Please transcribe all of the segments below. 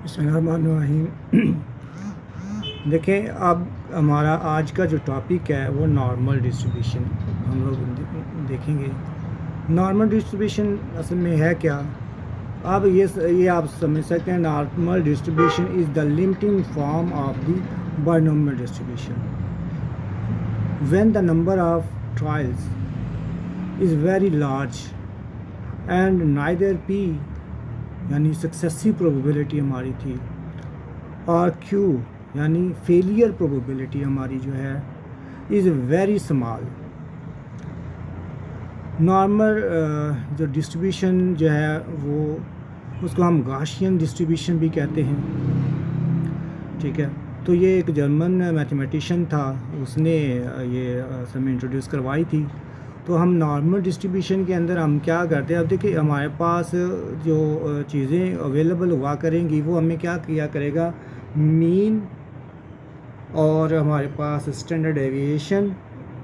बिस्मिल्लाहिर्रहमानिर्रहीम। देखें, अब हमारा आज का जो टॉपिक है वो नॉर्मल डिस्ट्रीब्यूशन हम लोग देखेंगे। नॉर्मल डिस्ट्रीब्यूशन असल में है क्या? अब ये आप समझ सकते हैं, normal distribution is the limiting form of the binomial distribution when the number of trials is very large and neither P यानी सक्सेसिव प्रोबेबिलिटी हमारी थी और क्यू यानी फेलियर प्रोबेबिलिटी हमारी जो है इज़ वेरी स्मॉल। नॉर्मल जो डिस्ट्रीब्यूशन जो है वो उसको हम गाशियन डिस्ट्रीब्यूशन भी कहते हैं, ठीक है। तो ये एक जर्मन मैथमेटिशियन था, उसने ये असल में इंट्रोड्यूस करवाई थी। तो हम नॉर्मल डिस्ट्रीब्यूशन के अंदर हम क्या करते हैं, अब देखिए हमारे पास जो चीज़ें अवेलेबल हुआ करेंगी वो हमें क्या किया करेगा, मीन और हमारे पास स्टैंडर्ड डेविएशन,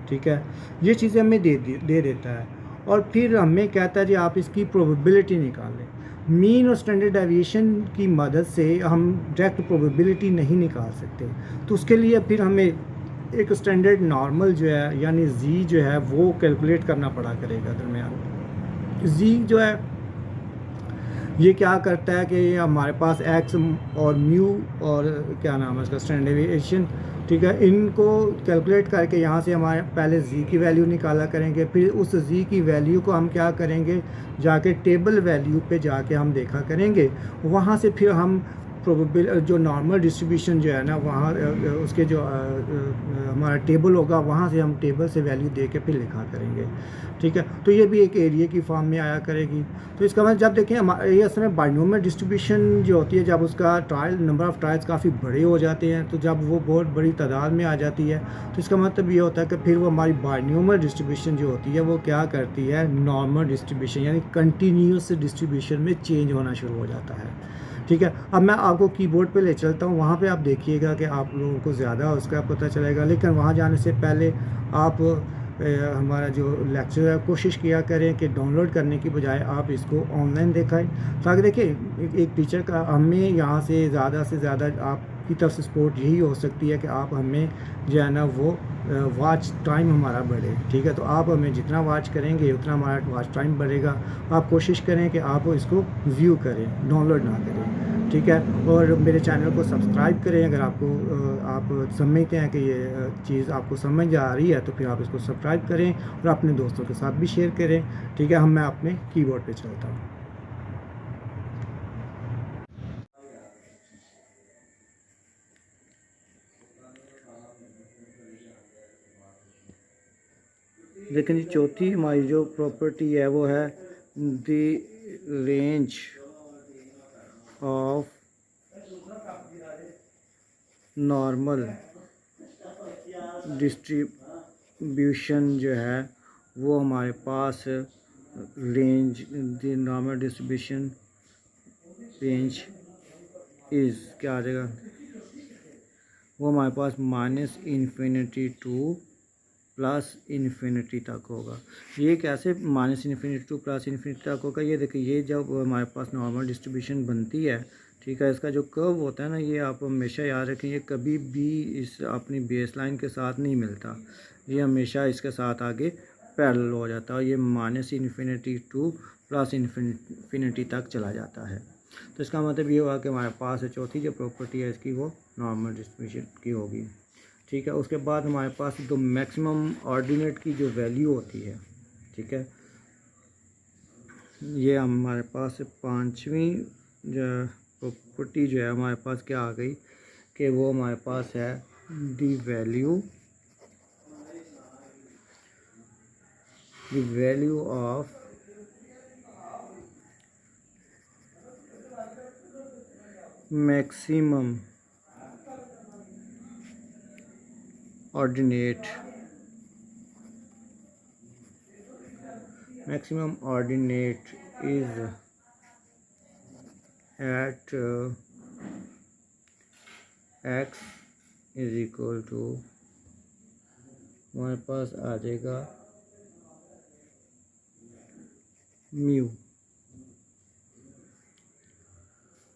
ठीक है, ये चीज़ें हमें दे देता है। और फिर हमें कहता है जी आप इसकी प्रोबेबिलिटी निकालें। मीन और स्टैंडर्ड डेविएशन की मदद से हम डायरेक्ट प्रोबेबिलिटी नहीं निकाल सकते, तो उसके लिए फिर हमें एक स्टैंडर्ड नॉर्मल जो है यानी जी जो है वो कैलकुलेट करना पड़ा करेगा दरमियान। जी जो है ये क्या करता है कि हमारे पास एक्स और म्यू और क्या नाम है इसका स्टैंडर्ड डेविएशन, ठीक है, इनको कैलकुलेट करके यहाँ से हमारे पहले जी की वैल्यू निकाला करेंगे। फिर उस जी की वैल्यू को हम क्या करेंगे, जाके टेबल वैल्यू पे जाके हम देखा करेंगे। वहाँ से फिर हम प्रोबेबल जो नॉर्मल डिस्ट्रीब्यूशन जो है ना वहाँ उसके जो हमारा टेबल होगा वहाँ से हम टेबल से वैल्यू दे के फिर लिखा करेंगे, ठीक है। तो ये भी एक एरिया की फॉर्म में आया करेगी। तो इसका मतलब जब देखें ये असल में बायनॉमियल डिस्ट्रीब्यूशन जो होती है, जब उसका ट्रायल नंबर ऑफ़ ट्रायल्स काफ़ी बड़े हो जाते हैं, तो जब वो बहुत बड़ी तादाद में आ जाती है, तो इसका मतलब ये होता है कि फिर वो हमारी बायनॉमियल डिस्ट्रीब्यूशन जो होती है वो क्या करती है, नॉर्मल डिस्ट्रीब्यूशन यानी कंटिन्यूस डिस्ट्रीब्यूशन में चेंज होना शुरू हो जाता है, ठीक है। अब मैं आपको कीबोर्ड पे ले चलता हूँ, वहाँ पे आप देखिएगा कि आप लोगों को ज़्यादा उसका पता चलेगा। लेकिन वहाँ जाने से पहले आप हमारा जो लेक्चर है कोशिश किया करें कि डाउनलोड करने की बजाय आप इसको ऑनलाइन दिखाएं, ताकि देखिए एक टीचर का हमें यहाँ से ज़्यादा आपकी तरफ से सपोर्ट यही हो सकती है कि आप हमें जो है ना वो वॉच टाइम हमारा बढ़े, ठीक है। तो आप हमें जितना वॉच करेंगे उतना हमारा वॉच टाइम बढ़ेगा। आप कोशिश करें कि आप इसको व्यू करें, डाउनलोड ना करें, ठीक है। और मेरे चैनल को सब्सक्राइब करें अगर आपको आप समझते हैं कि ये चीज़ आपको समझ आ रही है, तो फिर आप इसको सब्सक्राइब करें और अपने दोस्तों के साथ भी शेयर करें, ठीक है। मैं अपने कीबोर्ड पे चलता हूँ। लेकिन ये चौथी हमारी जो प्रॉपर्टी है वो है the range of normal distribution जो है वो हमारे पास range the normal distribution range is क्या आ जाएगा, वो हमारे पास minus infinity to plus infinity तक होगा। ये कैसे minus infinity to plus infinity तक होगा, ये देखिए ये जब हमारे पास नॉर्मल डिस्ट्रीब्यूशन बनती है, ठीक है, इसका जो कर्व होता है ना, ये आप हमेशा याद रखें, ये कभी भी इस अपनी बेस लाइन के साथ नहीं मिलता, ये हमेशा इसके साथ आगे पैरेलल हो जाता है और ये minus infinity to plus infinity तक चला जाता है। तो इसका मतलब ये हुआ कि हमारे पास चौथी जो प्रॉपर्टी है इसकी वो नॉर्मल डिस्ट्रीब्यूशन की होगी, ठीक है। उसके बाद हमारे पास जो मैक्सिमम ऑर्डिनेट की जो वैल्यू होती है, ठीक है, ये हमारे पास पांचवी जो प्रॉपर्टी जो है हमारे पास क्या आ गई कि वो हमारे पास है the value of maximum ordinate is at x is equal to हमारे पास आ जाएगा म्यू,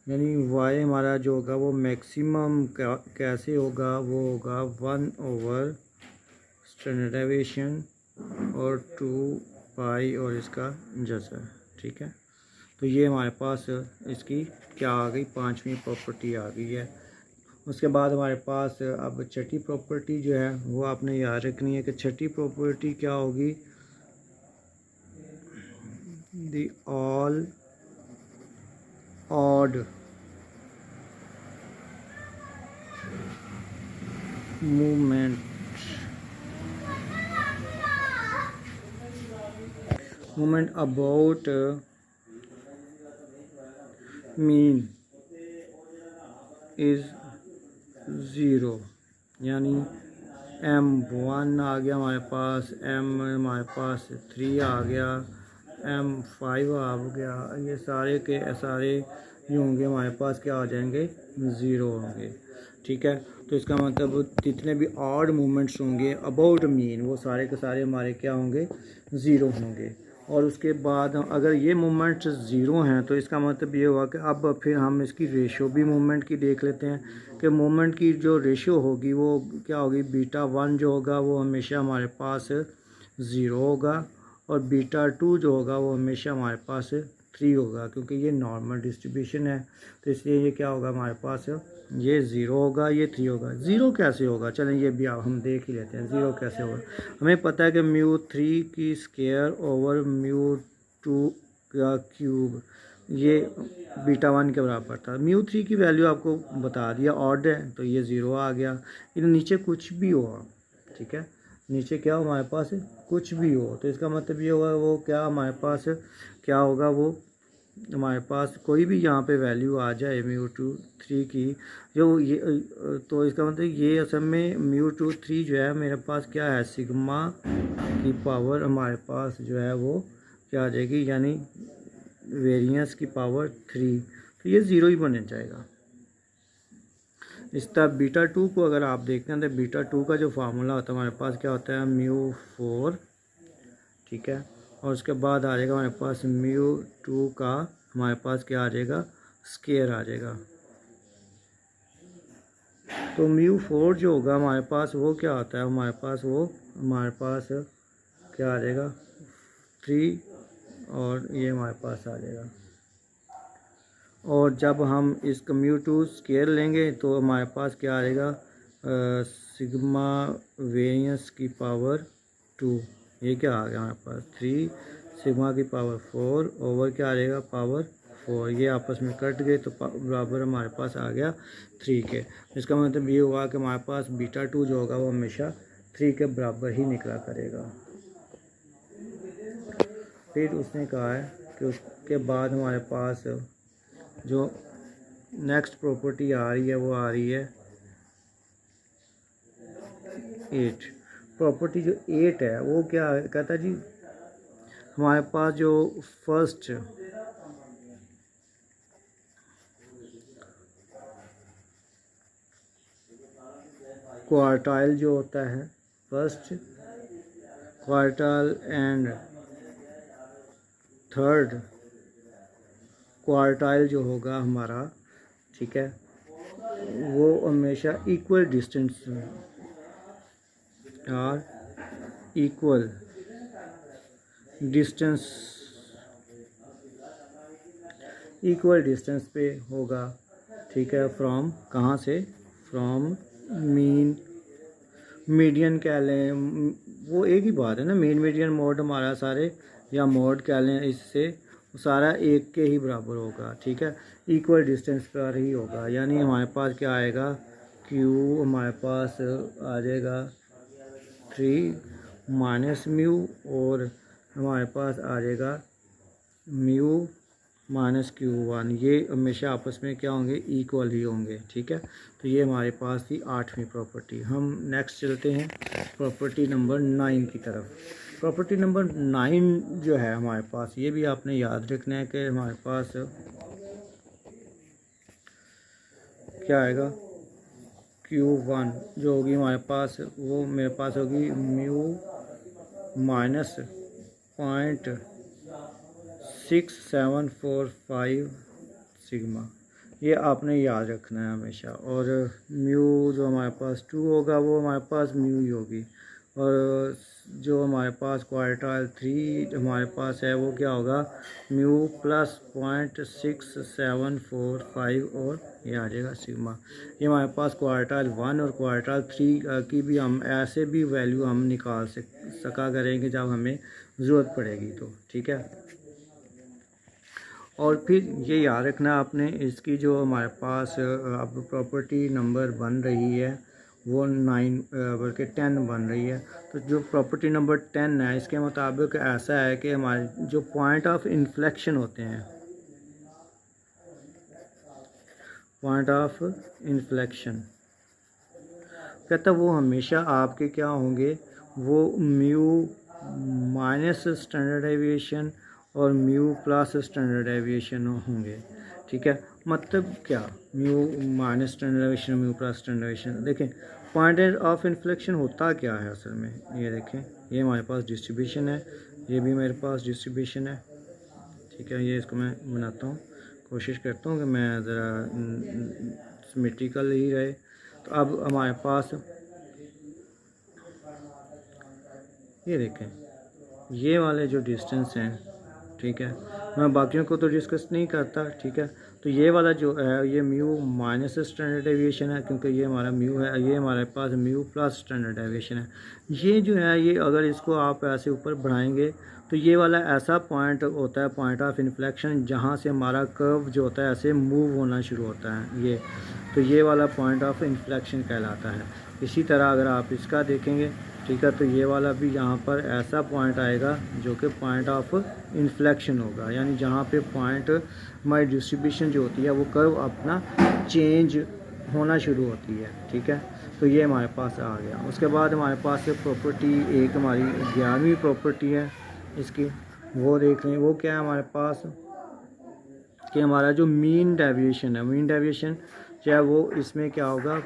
यानी वाई हमारा जो होगा वो मैक्सिमम कैसे होगा, वो होगा 1/, स्टैंडर्डाइजेशन और 2 पाई और इसका जज़र। ठीक है, तो ये हमारे पास इसकी क्या आ गई, 5वीं प्रॉपर्टी आ गई है। उसके बाद हमारे पास अब छठी प्रॉपर्टी जो है वो आपने याद रखनी है कि छठी प्रॉपर्टी क्या होगी, the all odd movement about mean is 0। यानी M1 आ गया हमारे पास, हमारे पास 3 आ गया, M5 आ गया, ये सारे के सारे ये होंगे हमारे पास क्या आ जाएंगे, 0 होंगे। ठीक है, तो इसका मतलब जितने भी ऑड मूवमेंट्स होंगे अबाउट मीन वो सारे के सारे हमारे क्या होंगे, 0 होंगे। और उसके बाद अगर ये मूवमेंट्स 0 हैं तो इसका मतलब ये हुआ कि अब फिर हम इसकी रेशो भी मूवमेंट की देख लेते हैं कि मूवमेंट की जो रेशो होगी वो क्या होगी, β1 जो होगा वो हमेशा हमारे पास 0 होगा और β2 जो होगा वो हमेशा हमारे पास 3 होगा, क्योंकि ये नॉर्मल डिस्ट्रीब्यूशन है तो इसलिए ये क्या होगा हमारे पास, ये 0 होगा, ये 3 होगा। 0 कैसे होगा, चलें ये भी हम देख ही लेते हैं 0 कैसे होगा। हमें पता है कि μ3 की स्क्वायर ओवर μ2 का क्यूब ये β1 के बराबर था। μ3 की वैल्यू आपको बता दिया, ऑड है तो ये 0 आ गया। इन नीचे कुछ भी हो, ठीक है, नीचे क्या हो हमारे पास कुछ भी हो तो इसका मतलब ये होगा वो क्या हमारे पास क्या होगा, वो हमारे पास कोई भी यहाँ पे वैल्यू आ जाए μ3 की जो ये, तो इसका मतलब ये असल में μ3 जो है मेरे पास क्या है, सिग्मा की पावर हमारे पास जो है वो क्या आ जाएगी, यानी वेरिएंस की पावर 3, तो ये 0 ही बन जाएगा। इस तरह β2 को अगर आप देखते हैं तो β2 का जो फार्मूला होता है हमारे पास क्या होता है, μ4, ठीक है, और उसके बाद आ जाएगा हमारे पास μ2 का हमारे पास क्या आ जाएगा, स्क्वायर आ जाएगा। तो μ4 जो होगा हमारे पास वो क्या होता है, हमारे पास क्या आ जाएगा 3 और ये हमारे पास आ जाएगा। और जब हम इसका μ2 स्क्वायर लेंगे तो हमारे पास क्या आ जाएगा, सिग्मा वेरिएंस की पावर 2, ये क्या आ गया हमारे पास 3 सिग्मा की पावर 4 ओवर क्या आ जाएगा पावर 4, ये आपस में कट गए तो बराबर हमारे पास आ गया 3 के। इसका मतलब ये हुआ कि हमारे पास β2 जो होगा वो हमेशा 3 के बराबर ही निकला करेगा। फिर उसने कहा है कि उसके बाद हमारे पास जो नेक्स्ट प्रॉपर्टी आ रही है वो आ रही है 8। प्रॉपर्टी जो 8 है वो क्या कहता है जी, हमारे पास जो फर्स्ट क्वार्टाइल जो होता है, first quartile and third quartile जो होगा हमारा, ठीक है, वो हमेशा इक्वल डिस्टेंस और इक्वल डिस्टेंस पे होगा, ठीक है, फ्रॉम कहाँ से, फ्रॉम मीन मीडियन कह लें, वो एक ही बात है ना, मीन मीडियन मोड हमारा सारे या मोड कह लें, इससे सारा एक के ही बराबर होगा, ठीक है, इक्वल डिस्टेंस पर ही होगा। यानी हमारे पास क्या आएगा, क्यू हमारे पास आ जाएगा 3 माइनस म्यू और हमारे पास आ जाएगा म्यू माइनस Q1, ये हमेशा आपस में क्या होंगे, इक्वल ही होंगे, ठीक है। तो ये हमारे पास थी 8वीं प्रॉपर्टी। हम नेक्स्ट चलते हैं प्रॉपर्टी नंबर 9 की तरफ। प्रॉपर्टी नंबर 9 जो है हमारे पास, ये भी आपने याद रखना है कि हमारे पास क्या आएगा, Q1 जो होगी हमारे पास वो मेरे पास होगी म्यू माइनस 0.6745 सिग्मा, ये आपने याद रखना है हमेशा। और म्यू जो हमारे पास 2 होगा वो हमारे पास म्यू ही होगी, और जो हमारे पास क्वार्टाइल 3 हमारे पास है वो क्या होगा, म्यू प्लस 0.6745, और ये आ जाएगा सिग्मा। ये हमारे पास क्वार्टाइल 1 और क्वार्टाइल 3 की भी हम ऐसे भी वैल्यू हम निकाल सका करेंगे जब हमें ज़रूरत पड़ेगी तो, ठीक है। और फिर ये याद रखना आपने, इसकी जो हमारे पास अब प्रॉपर्टी नंबर बन रही है वो 9 बल्कि 10 बन रही है। तो जो प्रॉपर्टी नंबर 10 है इसके मुताबिक ऐसा है कि हमारे जो पॉइंट ऑफ इन्फ्लेक्शन होते हैं, पॉइंट ऑफ इन्फ्लेक्शन कहता वो हमेशा आपके क्या होंगे, वो म्यू माइनस स्टैंडर्ड एविएशन और म्यू प्लस स्टैंडर्ड एविएशन होंगे, ठीक है। मतलब क्या, mu minus standard aviation, mu plus standard aviation. देखें पॉइंट ऑफ इन्फ्लेक्शन होता क्या है असल में, ये देखें, ये हमारे पास डिस्ट्रीब्यूशन है, ये भी मेरे पास डिस्ट्रीब्यूशन है, ठीक है। ये इसको मैं बनाता हूँ, कोशिश करता हूँ कि मैं ज़रा सिमेट्रिकल ही रहे। तो अब हमारे पास ये देखें, ये वाले जो डिस्टेंस हैं, ठीक है, मैं बाकियों को तो डिस्कस नहीं करता, ठीक है। तो ये वाला जो है ये म्यू माइनस स्टैंडर्ड एविएशन है, क्योंकि ये हमारा म्यू है, ये हमारे पास म्यू प्लस स्टैंडर्ड एविएशन है। ये जो है ये अगर इसको आप ऐसे ऊपर बढ़ाएंगे तो ये वाला ऐसा पॉइंट होता है, पॉइंट ऑफ इन्फ्लेक्शन, जहाँ से हमारा कर्व जो होता है ऐसे मूव होना शुरू होता है ये, तो ये वाला पॉइंट ऑफ इन्फ्लेक्शन कहलाता है। इसी तरह अगर आप इसका देखेंगे, ठीक है, तो ये वाला भी यहाँ पर ऐसा पॉइंट आएगा जो कि पॉइंट ऑफ इन्फ्लेक्शन होगा, यानी जहाँ पे पॉइंट हमारी डिस्ट्रीब्यूशन जो होती है वो कर्व अपना चेंज होना शुरू होती है, ठीक है। तो ये हमारे पास आ गया। उसके बाद हमारे पास प्रॉपर्टी एक हमारी 11वीं प्रॉपर्टी है इसकी, वो देख लें। वो क्या है हमारे पास कि हमारा जो मीन डेविएशन है, मीन डेविएशन चाहे वो इसमें क्या होगा,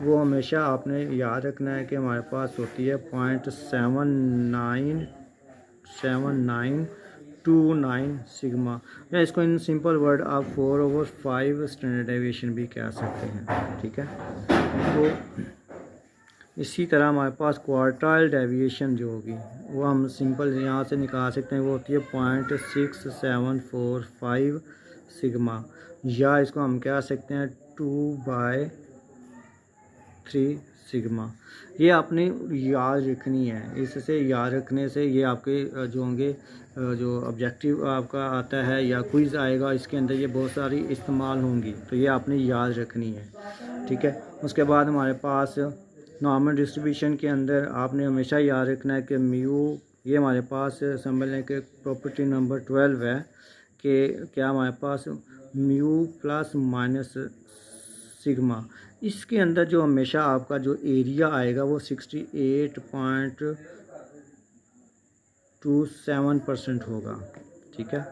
वो हमेशा आपने याद रखना है कि हमारे पास होती है 0.7929 सिग्मा, या इसको इन सिंपल वर्ड आप 4/5 स्टैंडर्ड डेविएशन भी कह सकते हैं, ठीक है। तो इसी तरह हमारे पास क्वार्टाइल डेविएशन जो होगी वो हम सिंपल यहाँ से निकाल सकते हैं, वो होती है 0.6745 सिग्मा, या इसको हम कह सकते हैं 2/3 सिग्मा। ये आपने याद रखनी है, इससे याद रखने से ये आपके जो होंगे, जो ऑब्जेक्टिव आपका आता है या क्विज़ आएगा इसके अंदर ये बहुत सारी इस्तेमाल होंगी, तो ये आपने याद रखनी है, ठीक है। उसके बाद हमारे पास नॉर्मल डिस्ट्रीब्यूशन के अंदर आपने हमेशा याद रखना है कि म्यू, ये हमारे पास समझने के प्रॉपर्टी नंबर 12 है कि क्या हमारे पास म्यू प्लस माइनस सिग्मा, इसके अंदर जो हमेशा आपका जो एरिया आएगा वो 68.27% होगा, ठीक है।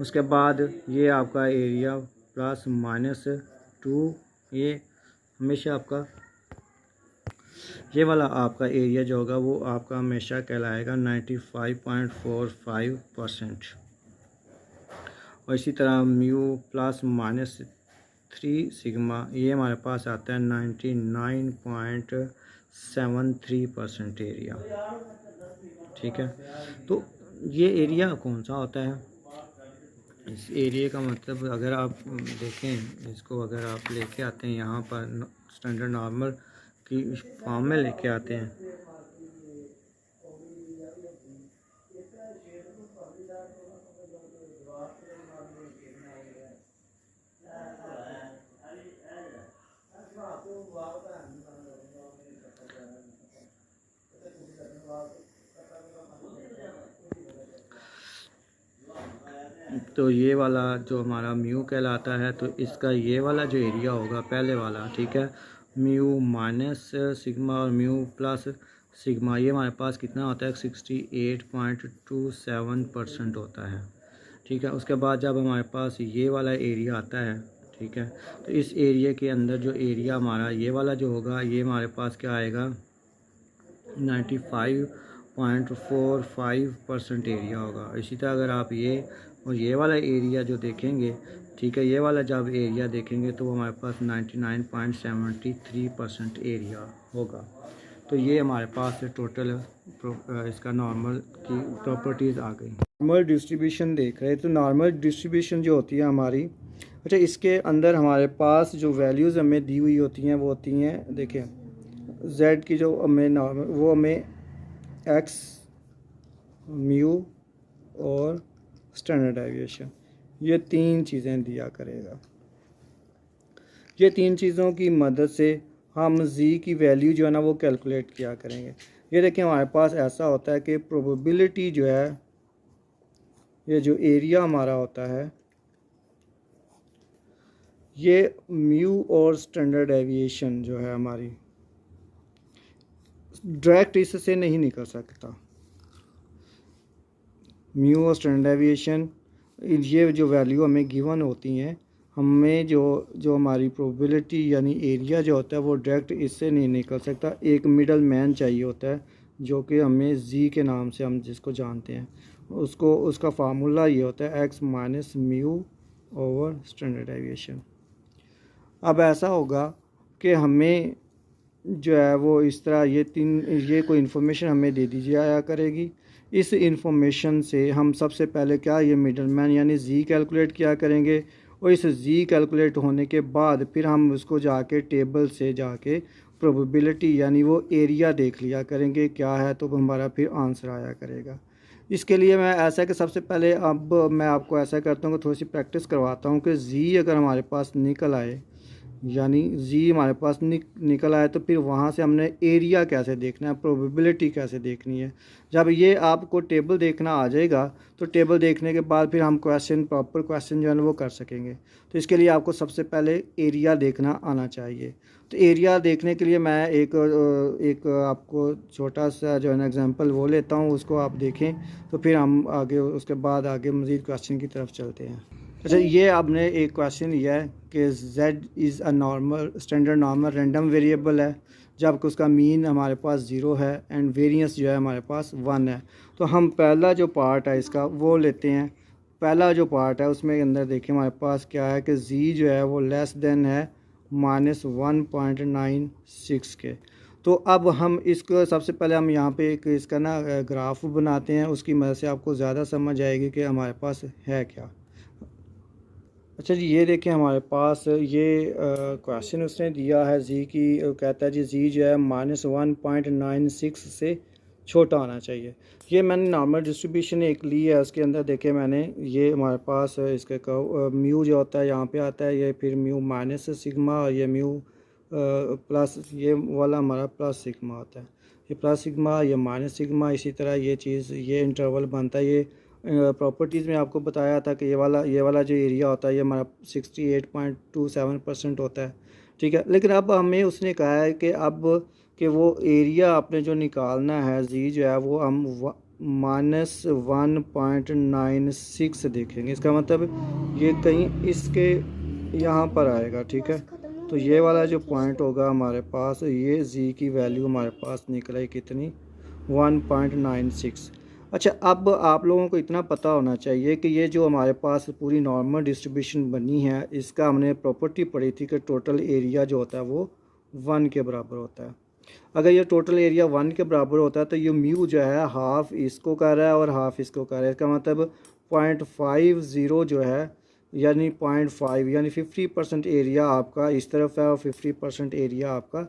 उसके बाद ये आपका एरिया प्लस माइनस 2, ये हमेशा आपका ये वाला आपका एरिया जो होगा वो आपका हमेशा कहलाएगा 95.45%। और इसी तरह म्यू प्लस माइनस 3 सिग्मा, ये हमारे पास आता है 99.73% एरिया, ठीक है। तो ये एरिया कौन सा होता है, इस एरिया का मतलब अगर आप देखें इसको, अगर आप लेके आते हैं यहाँ पर स्टैंडर्ड नॉर्मल की फॉर्म में लेके आते हैं, तो ये वाला जो हमारा म्यू कहलाता है, तो इसका ये वाला जो एरिया होगा पहले वाला, ठीक है, म्यू माइनस सिग्मा और म्यू प्लस सिग्मा, ये हमारे पास कितना होता है 68.27% होता है, ठीक है। उसके बाद जब हमारे पास ये वाला एरिया आता है, ठीक है, तो इस एरिया के अंदर जो एरिया हमारा ये वाला जो होगा ये हमारे पास क्या आएगा 0.45% एरिया होगा। इसी तरह अगर आप ये और ये वाला एरिया जो देखेंगे, ठीक है, ये वाला जब एरिया देखेंगे तो हमारे पास 99.73% एरिया होगा। तो ये हमारे पास टोटल इसका नॉर्मल की प्रॉपर्टीज़ आ गई। नॉर्मल डिस्ट्रीब्यूशन देख रहे हैं, तो नॉर्मल डिस्ट्रीब्यूशन जो होती है हमारी, अच्छा इसके अंदर हमारे पास जो वैल्यूज़ हमें दी हुई होती हैं वो होती हैं, देखें z की जो हमें नॉर्मल वो हमें x, म्यू और स्टैंडर्ड डेविएशन, ये तीन चीज़ें दिया करेगा। ये तीन चीज़ों की मदद से हम z की वैल्यू जो है ना वो कैलकुलेट किया करेंगे। ये देखें हमारे पास ऐसा होता है कि प्रोबेबिलिटी जो है, ये जो एरिया हमारा होता है, ये म्यू और स्टैंडर्ड डेविएशन जो है हमारी डायरेक्ट इससे नहीं निकल सकता। म्यू और स्टैंडर्ड डेविएशन, ये जो वैल्यू हमें गिवन होती हैं, हमें जो हमारी प्रोबेबिलिटी यानी एरिया जो होता है वो डायरेक्ट इससे नहीं निकल सकता। एक मिडल मैन चाहिए होता है जो कि हमें जी के नाम से हम जिसको जानते हैं, उसका फार्मूला ये होता है x minus mu over standard deviation. अब ऐसा होगा कि हमें जो है वो इस तरह ये कोई इन्फॉर्मेशन हमें दे दी जाया करेगी। इस इंफॉर्मेशन से हम सबसे पहले क्या, ये मिडल मैन यानी जी कैलकुलेट किया करेंगे, और इस जी कैलकुलेट होने के बाद फिर हम उसको जाके टेबल से जाके प्रोबेबिलिटी यानी वो एरिया देख लिया करेंगे क्या है, तो हमारा फिर आंसर आया करेगा। इसके लिए मैं ऐसा कि सबसे पहले अब मैं आपको ऐसा करता हूँ कि थोड़ी सी प्रैक्टिस करवाता हूँ कि जी अगर हमारे पास निकल आए, यानी जी हमारे पास निकल आए, तो फिर वहाँ से हमने एरिया कैसे देखना है, प्रोबेबिलिटी कैसे देखनी है। जब ये आपको टेबल देखना आ जाएगा तो टेबल देखने के बाद फिर हम प्रॉपर क्वेश्चन जो है वो कर सकेंगे। तो इसके लिए आपको सबसे पहले एरिया देखना आना चाहिए। तो एरिया देखने के लिए मैं एक आपको छोटा सा जो है ना एग्जांपल वो लेता हूँ, उसको आप देखें, तो फिर हम आगे उसके बाद आगे मज़ीद क्वेश्चन की तरफ चलते हैं। अच्छा, ये आपने एक क्वेश्चन लिया है कि z is a normal standard normal random variable है, जबकि उसका मीन हमारे पास 0 है एंड वेरिएंस जो है हमारे पास 1 है। तो हम पहला जो पार्ट है इसका वो लेते हैं। पहला जो पार्ट है उसमें अंदर देखिए हमारे पास क्या है कि z जो है वो लेस देन है -1.96 के। तो अब हम इसको सबसे पहले हम यहाँ पे एक इसका ना ग्राफ बनाते हैं, उसकी मदद से आपको ज़्यादा समझ आएगी कि हमारे पास है क्या। अच्छा जी, ये देखें हमारे पास ये क्वेश्चन उसने दिया है जी की, कहता है जी जी जो है -1.96 से छोटा होना चाहिए। ये मैंने नॉर्मल डिस्ट्रीब्यूशन एक ली है, उसके अंदर देखे मैंने ये हमारे पास इसके म्यू जो होता है यहाँ पे आता है, ये फिर म्यू माइनस सिग्मा और ये म्यू प्लस ये वाला हमारा प्लस सिग्मा होता है, ये प्लस सिग्मा ये माइनस सिग्मा, इसी तरह ये चीज़ ये इंटरवल बनता है। ये प्रॉपर्टीज़ में आपको बताया था कि ये वाला जो एरिया होता है ये हमारा 68.27% होता है, ठीक है। लेकिन अब हमें उसने कहा है कि अब कि वो एरिया आपने जो निकालना है जी जो है वो हम -1.96 देखेंगे। इसका मतलब ये कहीं इसके यहाँ पर आएगा, ठीक है। तो ये वाला जो पॉइंट होगा हमारे पास, ये जी की वैल्यू हमारे पास निकले कितनी, 1.96। अच्छा, अब आप लोगों को इतना पता होना चाहिए कि ये जो हमारे पास पूरी नॉर्मल डिस्ट्रीब्यूशन बनी है, इसका हमने प्रॉपर्टी पढ़ी थी कि टोटल एरिया जो होता है वो 1 के बराबर होता है। अगर ये टोटल एरिया 1 के बराबर होता है तो ये म्यू जो है हाफ़ इसको कर रहा है और हाफ़ इसको कर रहा है। इसका मतलब 0.50 जो है यानी 0.5 यानी 50% एरिया आपका इस तरफ है और 50% एरिया आपका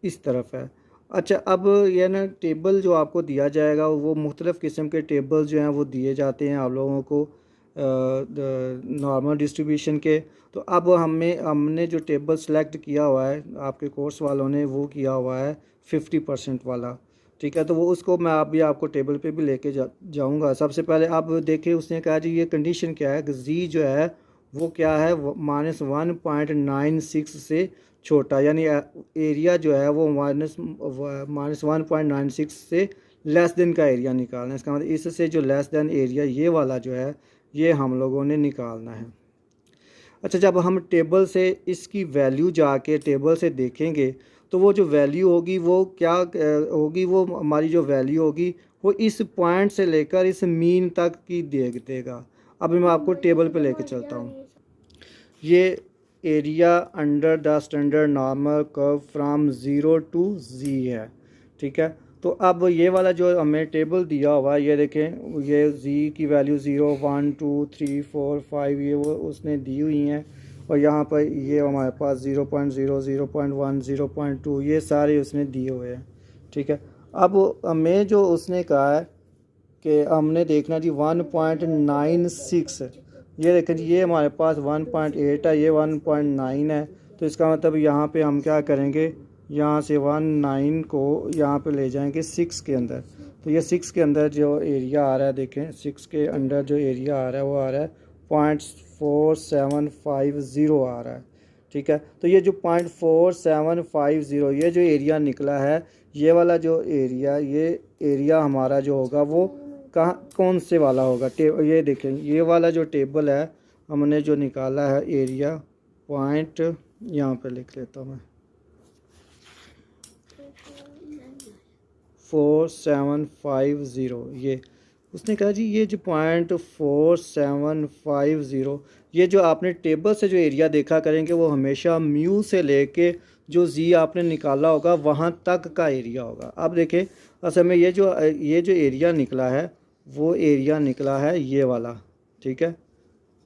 इस तरफ है। अच्छा, अब यह ना टेबल जो आपको दिया जाएगा वो मुख्तलिफ़ किस्म के टेबल जो हैं वो दिए जाते हैं आप लोगों को नॉर्मल डिस्ट्रीब्यूशन के। तो अब हमने जो टेबल सेलेक्ट किया हुआ है आपके कोर्स वालों ने वो किया हुआ है 50% वाला, ठीक है। तो वो उसको मैं आपको टेबल पे भी लेके जाऊंगा। सबसे पहले आप देखिए उसने कहा जी ये कंडीशन क्या है कि जी जो है वो क्या है, -1.96 से छोटा, यानी एरिया जो है वो -1.96 से लेस देन का एरिया निकालना है। इसका मतलब इससे जो लेस देन एरिया ये वाला जो है ये हम लोगों ने निकालना है। अच्छा, जब हम टेबल से इसकी वैल्यू जाके टेबल से देखेंगे तो वो जो वैल्यू होगी वो क्या होगी, वो हमारी जो वैल्यू होगी वो इस पॉइंट से लेकर इस मीन तक की देगा। अब मैं आपको टेबल पे लेके चलता हूँ। ये area under the standard normal curve from 0 to z है, ठीक है। तो अब ये वाला जो हमें टेबल दिया हुआ है, ये देखें, ये जी की वैल्यू 0 1 2 3 4 5 ये वो उसने दी हुई हैं, और यहाँ पर ये हमारे पास 0.0 0.1 0.2 ये सारे उसने दिए हुए हैं, ठीक है। अब हमें जो उसने कहा है कि हमने देखना जी 1.96, ये देखें जी, ये हमारे पास 1.8 है, ये 1.9 है। तो इसका मतलब यहाँ पे हम क्या करेंगे, यहाँ से 19 को यहाँ पे ले जाएंगे 6 के अंदर। तो ये 6 के अंदर जो एरिया आ रहा है, देखें 6 के अंदर जो एरिया आ रहा है वो आ रहा है 0.4750 आ रहा है, ठीक है। तो ये जो 0.4750 ये जो एरिया निकला है, ये वाला जो एरिया, ये एरिया हमारा जो होगा वो कहाँ कौन से वाला होगा, ये देखें, ये वाला जो टेबल है हमने जो निकाला है एरिया पॉइंट, यहाँ पे लिख लेता हूँ मैं 4750, ये उसने कहा जी ये जो 0.4750 ये जो आपने टेबल से जो एरिया देखा करेंगे वो हमेशा म्यू से लेके जो जी आपने निकाला होगा वहाँ तक का एरिया होगा। अब देखें असल में ये जो एरिया निकला है वो एरिया निकला है ये वाला, ठीक है,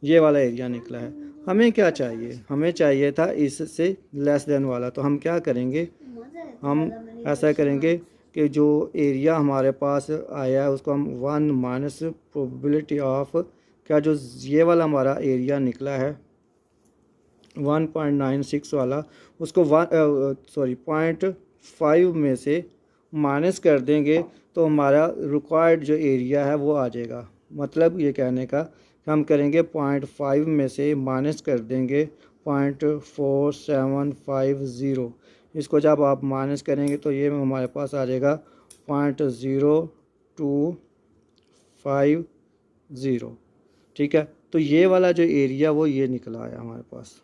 ये वाला एरिया निकला है। हमें क्या चाहिए, हमें चाहिए था इससे लेस देन वाला। तो हम क्या करेंगे, हम ऐसा करेंगे कि जो एरिया हमारे पास आया है उसको हम 1 माइनस प्रोबेबिलिटी ऑफ, क्या जो ये वाला हमारा एरिया निकला है 1.96 वाला, उसको 0.5 में से माइनस कर देंगे तो हमारा रिक्वायर्ड जो एरिया है वो आ जाएगा। मतलब ये कहने का हम करेंगे 0.5 में से माइनस कर देंगे 0.4750, इसको जब आप माइनस करेंगे तो ये हमारे पास आ जाएगा 0.0250, ठीक है। तो ये वाला जो एरिया वो ये निकला है हमारे पास।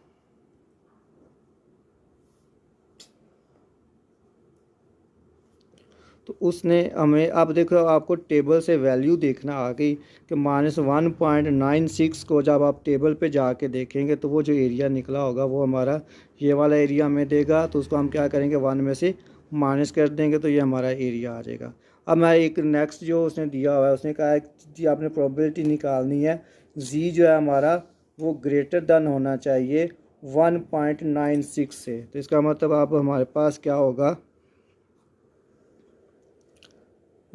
तो उसने हमें, अब देखो आपको टेबल से वैल्यू देखना आ गई कि -1.96 को जब आप टेबल पे जाके देखेंगे तो वो जो एरिया निकला होगा वो हमारा ये वाला एरिया हमें देगा। तो उसको हम क्या करेंगे 1 में से माइनस कर देंगे तो ये हमारा एरिया आ जाएगा। अब मैं एक नेक्स्ट जो उसने दिया हुआ है, उसने कहा है जी आपने प्रोबेबिलिटी निकालनी है, जी जो है हमारा वो ग्रेटर देन होना चाहिए 1.96 से। तो इसका मतलब अब हमारे पास क्या होगा,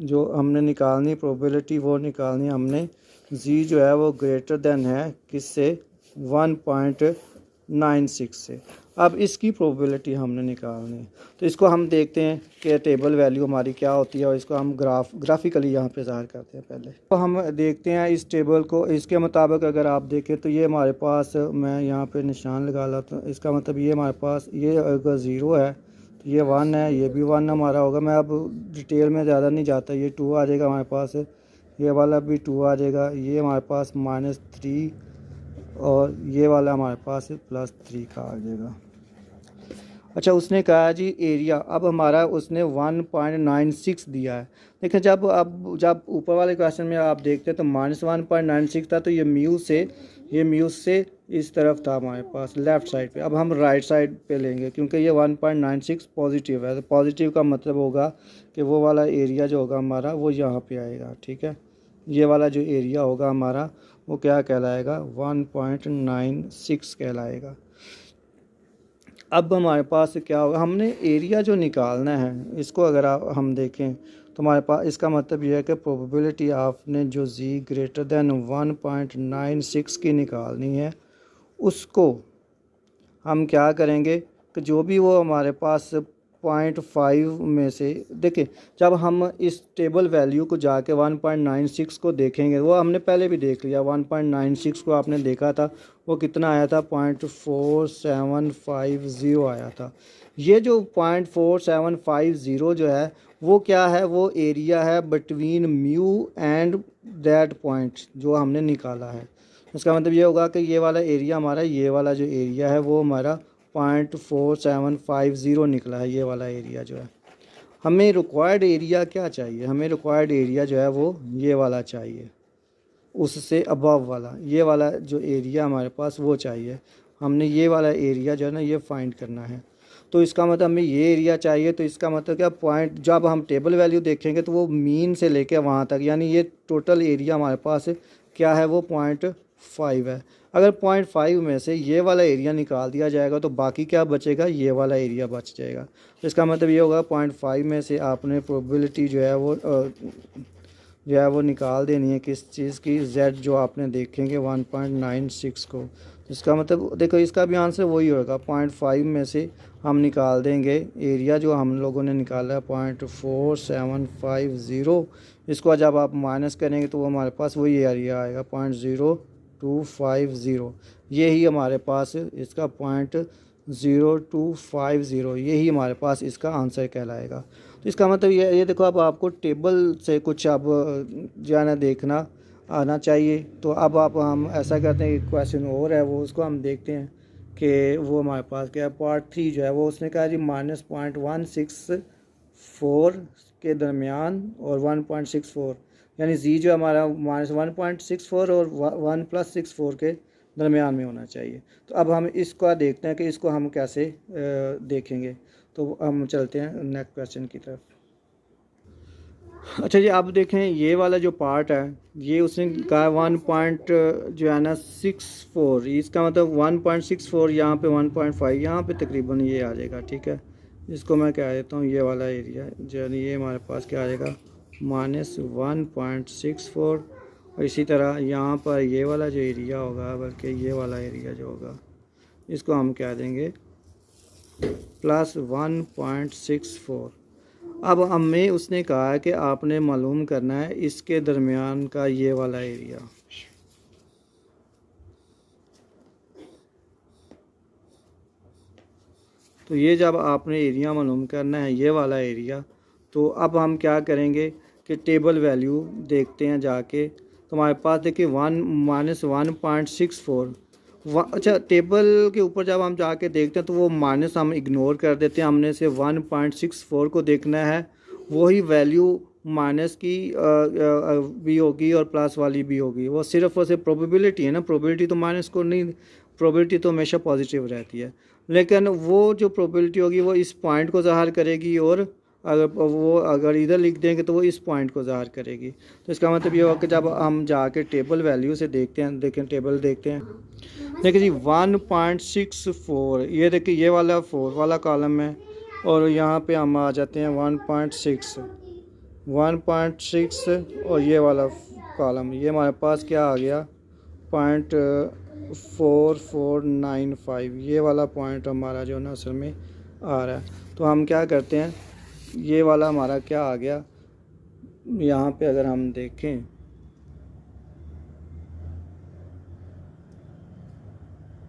जो हमने निकालनी प्रोबेबिलिटी वो निकालनी हमने, जी जो है वो ग्रेटर देन है किससे, 1.96 से। अब इसकी प्रोबेबिलिटी हमने निकालनी है। तो इसको हम देखते हैं कि टेबल वैल्यू हमारी क्या होती है, और इसको हम ग्राफिकली यहाँ पे ज़ाहिर करते हैं। पहले तो हम देखते हैं इस टेबल को, इसके मुताबिक अगर आप देखें तो ये हमारे पास, मैं यहाँ पे निशान लगा लाता हूँ, इसका मतलब ये हमारे पास ये अगर 0 है तो ये 1 है, ये भी 1 हमारा होगा। मैं अब डिटेल में ज़्यादा नहीं जाता, ये 2 आ जाएगा हमारे पास, ये वाला भी 2 आ जाएगा, ये हमारे पास -3 और ये वाला हमारे पास +3 का आ जाएगा। अच्छा उसने कहा जी एरिया, अब हमारा उसने 1.96 दिया है। देखें जब ऊपर वाले क्वेश्चन में आप देखते हैं तो -1.96 था, तो ये म्यू से इस तरफ था हमारे पास लेफ़्ट साइड पे। अब हम राइट साइड पे लेंगे क्योंकि ये 1.96 पॉजिटिव है, तो पॉजिटिव का मतलब होगा कि वो वाला एरिया जो होगा हमारा वो यहाँ पे आएगा, ठीक है। ये वाला जो एरिया होगा हमारा वो क्या कहलाएगा, 1.96 कहलाएगा। अब हमारे पास क्या होगा, हमने एरिया जो निकालना है इसको अगर हम देखें तो हमारे पास इसका मतलब यह है कि प्रोबेबिलिटी आपने जो जी ग्रेटर देन 1.96 की निकालनी है, उसको हम क्या करेंगे कि जो भी वो हमारे पास 0.5 में से, देखें जब हम इस टेबल वैल्यू को जाके 1.96 को देखेंगे, वो हमने पहले भी देख लिया, 1.96 को आपने देखा था वो कितना आया था, 0.4750 आया था। ये जो 0.4750 जो है वो क्या है, वो एरिया है between mu and that point जो हमने निकाला है। इसका मतलब ये होगा कि ये वाला एरिया हमारा, ये वाला जो एरिया है वो हमारा 0.4750 निकला है, ये वाला एरिया जो है। हमें रिक्वायर्ड एरिया क्या चाहिए, हमें रिक्वायर्ड एरिया जो है वो ये वाला चाहिए, उससे अबव वाला, ये वाला जो एरिया हमारे पास वो चाहिए। हमने ये वाला एरिया जो है ना ये फाइंड करना है। तो इसका मतलब हमें ये एरिया चाहिए, तो इसका मतलब क्या, पॉइंट जब हम टेबल वैल्यू देखेंगे तो वो मीन से लेके वहाँ तक, यानी ये टोटल एरिया हमारे पास क्या है वो 0.5 है। अगर 0.5 में से ये वाला एरिया निकाल दिया जाएगा तो बाकी क्या बचेगा, ये वाला एरिया बच जाएगा। तो इसका मतलब ये होगा 0.5 में से आपने प्रोबेबिलिटी जो है वो निकाल देनी है किस चीज़ की, z जो आपने देखेंगे 1.96 को। इसका मतलब देखो इसका भी आंसर वही होगा, 0.5 में से हम निकाल देंगे एरिया जो हम लोगों ने निकाला है 0.4750। इसको जब आप माइनस करेंगे तो वो हमारे पास वही एरिया आएगा 0.0250। यही हमारे पास इसका 0.0250, यही हमारे पास इसका आंसर कहलाएगा। तो इसका मतलब ये देखो, अब आपको टेबल से कुछ अब जो है ना देखना आना चाहिए। तो अब हम ऐसा करते हैं, एक क्वेश्चन और है वो उसको हम देखते हैं कि वो हमारे पास क्या है। पार्ट 3 जो है वो उसने कहा जी -0.164 के दरमियान और 1.64, यानी जी जो हमारा -1.64 और 1+64 के दरमियान में होना चाहिए। तो अब हम इसको देखते हैं कि इसको हम कैसे देखेंगे। तो हम चलते हैं नेक्स्ट क्वेश्चन की तरफ। अच्छा जी, आप देखें ये वाला जो पार्ट है ये उसने कहा 1.64, इसका मतलब 1.64, यहाँ पे 1.5, यहाँ पे तकरीबन ये आ जाएगा। ठीक है, इसको मैं क्या देता हूँ, ये वाला एरिया जो ये हमारे पास क्या आ जाएगा -1.64। और इसी तरह यहाँ पर ये वाला जो एरिया होगा, बल्कि ये वाला एरिया जो होगा इसको हम क्या देंगे +1.64। अब हमें उसने कहा है कि आपने मालूम करना है इसके दरमियान का ये वाला एरिया। तो ये जब आपने एरिया मालूम करना है ये वाला एरिया, तो अब हम क्या करेंगे कि टेबल वैल्यू देखते हैं जाके। तो हमारे पास देखिए 1-1.64। अच्छा, टेबल के ऊपर जब हम जाके देखते हैं तो वो माइनस हम इग्नोर कर देते हैं, हमने से 1.64 को देखना है। वही वैल्यू माइनस की भी होगी और प्लस वाली भी होगी, वो सिर्फ और सिर्फ प्रोबेबिलिटी है ना, प्रोबेबिलिटी तो माइनस को नहीं, प्रोबेबिलिटी तो हमेशा पॉजिटिव रहती है। लेकिन वो जो प्रोबेबिलिटी होगी वो इस पॉइंट को ज़ाहिर करेगी, और अगर इधर लिख देंगे तो वो इस पॉइंट को ज़ाहिर करेगी। तो इसका मतलब ये होगा कि जब हम जाके टेबल वैल्यू से देखते हैं, देखें टेबल देखते हैं, देखिए जी 1.64, ये देखिए ये वाला 4 वाला कॉलम है, और यहाँ पे हम आ जाते हैं 1.6 और ये वाला कॉलम, ये हमारे पास क्या आ गया 0.4495, ये वाला पॉइंट हमारा जो ना असल में आ रहा है। तो हम क्या करते हैं, ये वाला हमारा क्या आ गया, यहाँ पे अगर हम देखें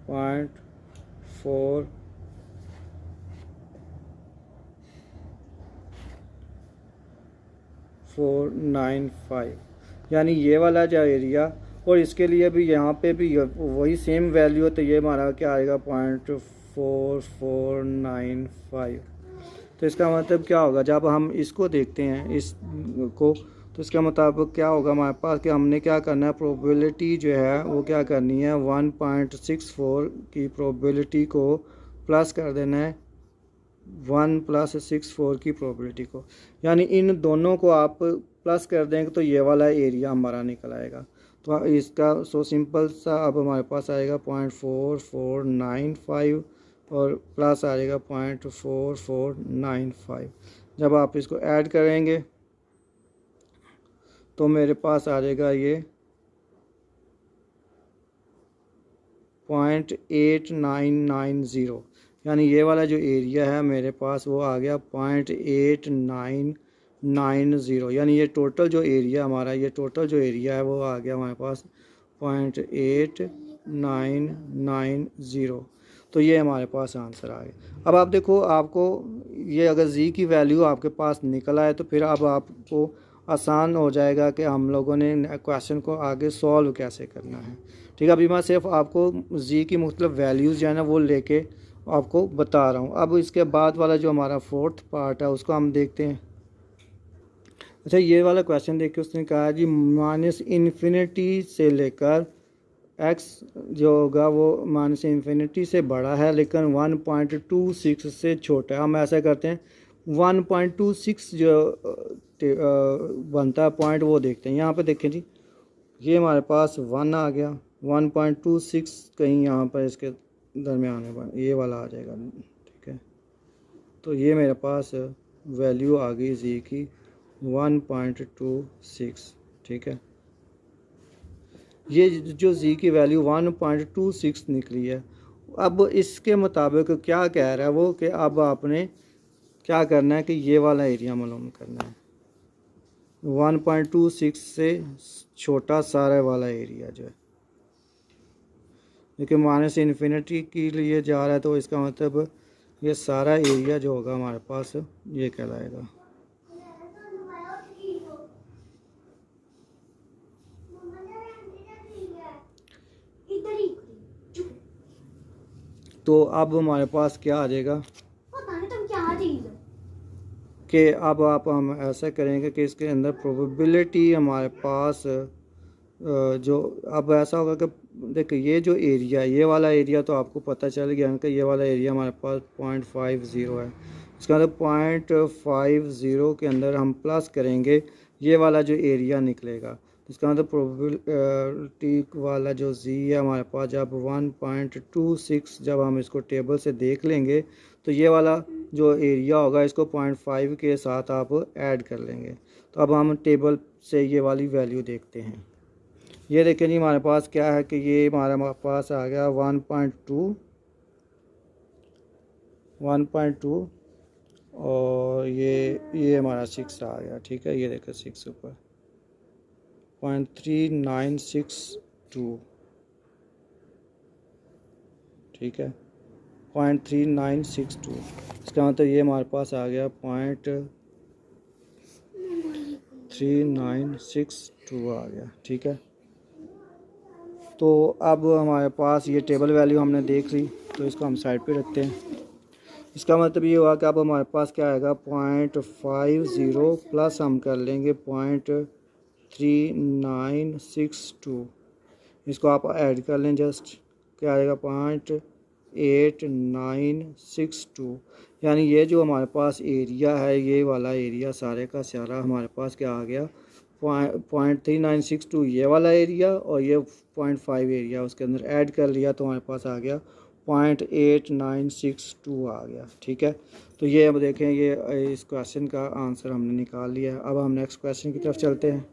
0.4495, यानी ये वाला जो एरिया, और इसके लिए भी यहाँ पे भी वही सेम वैल्यू है। तो ये हमारा क्या आएगा 0.4495। तो इसका मतलब क्या होगा, जब हम इसको देखते हैं इसको, तो इसका मुताबिक क्या होगा हमारे पास कि हमने क्या करना है, प्रोबेबिलिटी जो है वो क्या करनी है, 1.64 की प्रोबेबिलिटी को प्लस कर देना है 1+64 की प्रोबेबिलिटी को, यानी इन दोनों को आप प्लस कर देंगे तो ये वाला एरिया हमारा निकल आएगा। तो इसका सो सिंपल सा अब हमारे पास आएगा 0.4495 और प्लस आ जाएगा 0.4495। जब आप इसको ऐड करेंगे तो मेरे पास आ जाएगा ये 0.8990, यानी ये वाला जो एरिया है मेरे पास वो आ गया 0.8990, यानी ये टोटल जो एरिया हमारा, ये टोटल जो एरिया है वो आ गया हमारे पास 0.8990। तो ये हमारे पास आंसर आ गया। अब आप देखो, आपको ये अगर जी की वैल्यू आपके पास निकल आए तो फिर अब आपको आसान हो जाएगा कि हम लोगों ने क्वेश्चन को आगे सॉल्व कैसे करना है। ठीक है, अभी मैं सिर्फ आपको जी की मुख्तलिफ वैल्यूज़ जो है ना वो लेके आपको बता रहा हूँ। अब इसके बाद वाला जो हमारा फोर्थ पार्ट है उसको हम देखते हैं। अच्छा, ये वाला क्वेश्चन देख के उसने कहा जी -इन्फिनिटी से लेकर x जो होगा वो -इन्फिनिटी से बड़ा है लेकिन 1.26 से छोटा है। हम ऐसा करते हैं 1.26 जो बनता है पॉइंट वो देखते हैं। यहाँ पे देखें जी, ये हमारे पास 1 आ गया, 1.26 कहीं यहाँ पर इसके दरमियान में ये वाला आ जाएगा, ठीक है। तो ये मेरे पास वैल्यू आ गई जी की 1.26, ठीक है। ये जो जी की वैल्यू 1.26 निकली है। अब इसके मुताबिक क्या कह रहा है वो कि अब आपने क्या करना है कि ये वाला एरिया मालूम करना है, 1.26 से छोटा सारा वाला एरिया जो है, लेकिन -इन्फिनिटी के लिए जा रहा है तो इसका मतलब ये सारा एरिया जो होगा हमारे पास ये कहलाएगा। तो अब हमारे पास क्या आ जाएगा कि अब हम ऐसा करेंगे कि इसके अंदर प्रोबेबिलिटी हमारे पास जो अब ऐसा होगा कि देखिए ये जो एरिया, ये वाला एरिया तो आपको पता चल गया कि ये वाला एरिया हमारे पास 0.50 है। इसका मतलब 0.50 के अंदर हम प्लस करेंगे ये वाला जो एरिया निकलेगा, इसका मतलब प्रोबेबिलिटी वाला जो जी है हमारे पास जब 1.26 जब हम इसको टेबल से देख लेंगे तो ये वाला जो एरिया होगा इसको 0.5 के साथ आप ऐड कर लेंगे। तो अब हम टेबल से ये वाली वैल्यू देखते हैं। ये देखें जी, हमारे पास क्या है कि ये हमारे पास आ गया 1.2 और ये हमारा 6 आ गया, ठीक है। ये देखें 6 ऊपर 0.3962, ठीक है, 0.3962। इसका मतलब ये हमारे पास आ गया 0.3962 आ गया, ठीक है। तो अब हमारे पास ये टेबल वैल्यू हमने देख ली, तो इसको हम साइड पे रखते हैं। इसका मतलब ये हुआ कि अब हमारे पास क्या आएगा 0.50 प्लस हम कर लेंगे 0.3962, इसको आप ऐड कर लें जस्ट, क्या आएगा 0.8962। यानी ये जो हमारे पास एरिया है, ये वाला एरिया सारे का सारा हमारे पास क्या आ गया 0.3962 ये वाला एरिया और ये 0.5 एरिया उसके अंदर ऐड कर लिया तो हमारे पास आ गया 0.8962 आ गया, ठीक है। तो ये अब देखें, ये इस क्वेश्चन का आंसर हमने निकाल लिया है। अब हम नेक्स्ट क्वेश्चन की तरफ चलते हैं।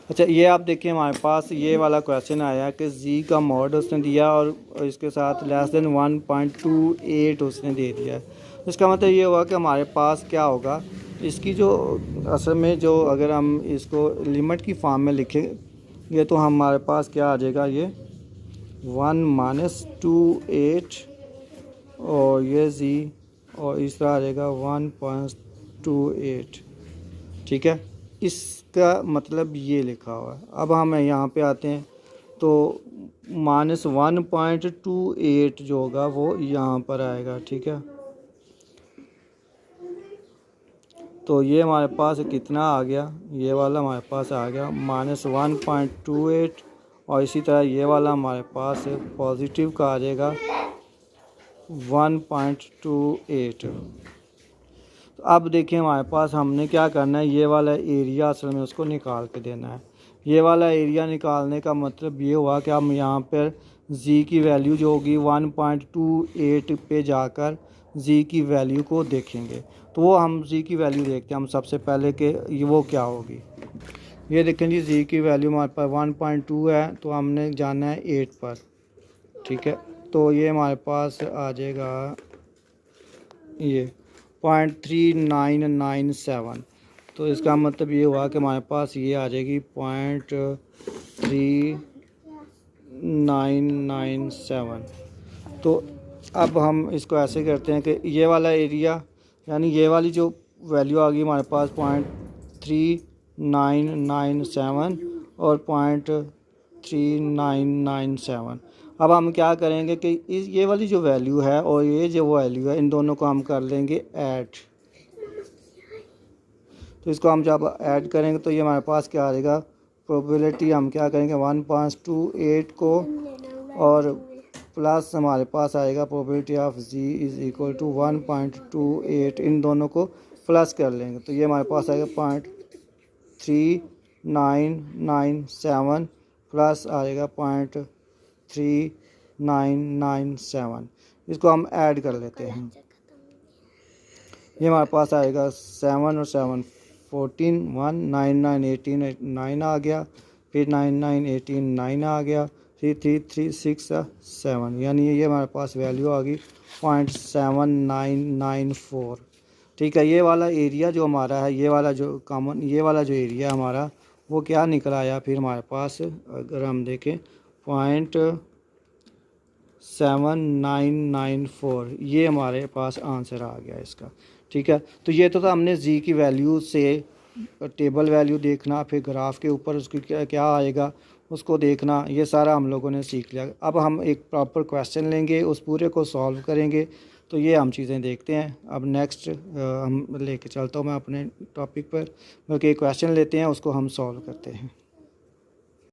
अच्छा ये आप देखिए, हमारे पास ये वाला क्वेश्चन आया कि जी का मॉड उसने दिया और इसके साथ लेस देन 1.28 उसने दे दिया है। इसका मतलब ये हुआ कि हमारे पास क्या होगा, इसकी जो असल में जो अगर हम इसको लिमिट की फॉर्म में लिखेंगे तो हमारे पास क्या आ जाएगा, ये 1-28 और ये जी और इस तरह आ जाएगा 1.28, ठीक है। इसका मतलब ये लिखा हुआ है। अब हम यहाँ पे आते हैं तो -1.28 जो होगा वो यहाँ पर आएगा, ठीक है। तो ये हमारे पास कितना आ गया, ये वाला हमारे पास आ गया -1.28 और इसी तरह ये वाला हमारे पास पॉजिटिव का आ जाएगा 1.28। तो अब देखिए हमारे पास हमने क्या करना है, ये वाला एरिया असल में उसको निकाल के देना है। ये वाला एरिया निकालने का मतलब ये हुआ कि हम यहाँ पर जी की वैल्यू जो होगी 1.28 पे जाकर जी की वैल्यू को देखेंगे। तो वो हम जी की वैल्यू देखते हैं हम सबसे पहले कि वो क्या होगी। ये देखें जी, जी की वैल्यू हमारे पास 1.2 है तो हमने जाना है 8 पर, ठीक है। तो ये हमारे पास आ जाएगा ये 0.3997। तो इसका मतलब ये हुआ कि हमारे पास ये आ जाएगी 0.3997। तो अब हम इसको ऐसे करते हैं कि ये वाला एरिया यानी ये वाली जो वैल्यू आ गई हमारे पास 0.3997 और 0.3997। अब हम क्या करेंगे कि ये वाली जो वैल्यू है और ये जो वैल्यू है, इन दोनों को हम कर लेंगे ऐड। तो इसको हम जब ऐड करेंगे तो ये हमारे पास क्या आएगा, प्रोबेबिलिटी हम क्या करेंगे 1.28 को और प्लस हमारे पास आएगा probability of G is equal to 1.28, इन दोनों को प्लस कर लेंगे तो ये हमारे पास आएगा 0.3997 प्लस आएगा 0.3997। इसको हम ऐड कर लेते हैं। ये हमारे पास आएगा 7 और 7 14, 1 9 9 18 9 आ गया, फिर 9 9 18 9 आ गया, फिर 3 3 6 7, यानी ये हमारे पास वैल्यू आ गई 0.7994। ठीक है, ये वाला एरिया जो हमारा है, ये वाला जो कॉमन, ये वाला जो एरिया हमारा वो क्या निकल आया फिर हमारे पास, अगर हम देखें 0.7994, ये हमारे पास आंसर आ गया इसका। ठीक है, तो ये तो था हमने जी की वैल्यू से टेबल वैल्यू देखना, फिर ग्राफ के ऊपर उसकी क्या आएगा उसको देखना, ये सारा हम लोगों ने सीख लिया। अब हम एक प्रॉपर क्वेश्चन लेंगे, उस पूरे को सॉल्व करेंगे, तो ये हम चीज़ें देखते हैं। अब नेक्स्ट हम लेके चलता हूँ मैं अपने टॉपिक पर, बल्कि एक क्वेश्चन लेते हैं उसको हम सॉल्व करते हैं।